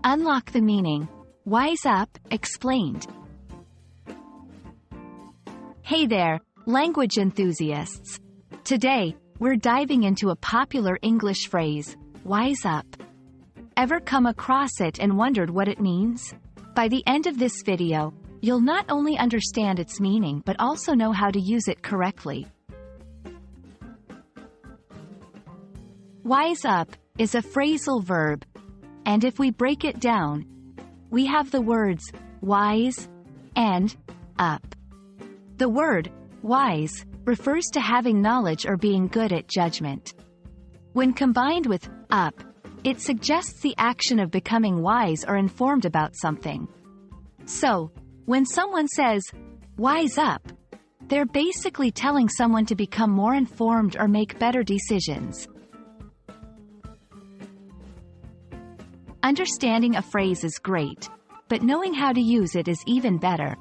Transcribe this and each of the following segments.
Unlock the meaning. Wise up, explained. Hey there, language enthusiasts. Today, we're diving into a popular English phrase, wise up. Ever come across it and wondered what it means? By the end of this video, you'll not only understand its meaning but also know how to use it correctly. Wise up is a phrasal verb, and if we break it down, we have the words wise and up. The word wise refers to having knowledge or being good at judgment. When combined with up, it suggests the action of becoming wise or informed about something. So, when someone says, wise up, they're basically telling someone to become more informed or make better decisions. Understanding a phrase is great, but knowing how to use it is even better.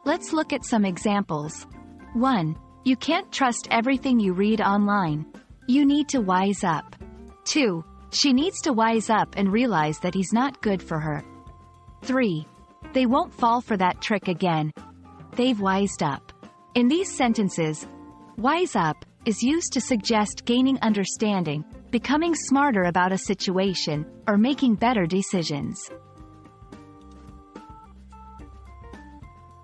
Let's look at some examples. 1. You can't trust everything you read online. You need to wise up. 2. She needs to wise up and realize that he's not good for her. 3. They won't fall for that trick again. They've wised up. In these sentences, wise up is used to suggest gaining understanding, becoming smarter about a situation, or making better decisions.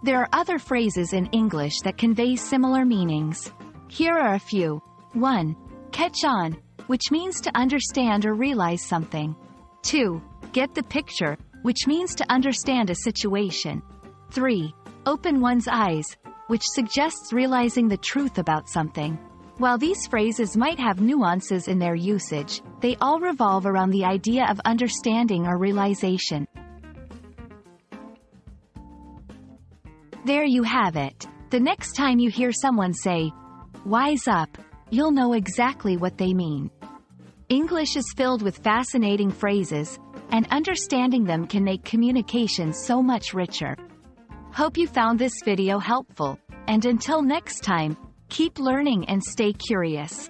There are other phrases in English that convey similar meanings. Here are a few. 1. Catch on, which means to understand or realize something. 2. Get the picture, which means to understand a situation. 3. Open one's eyes, which suggests realizing the truth about something. While these phrases might have nuances in their usage, they all revolve around the idea of understanding or realization. There you have it. The next time you hear someone say, wise up, you'll know exactly what they mean. English is filled with fascinating phrases, and understanding them can make communication so much richer. Hope you found this video helpful, and until next time, keep learning and stay curious.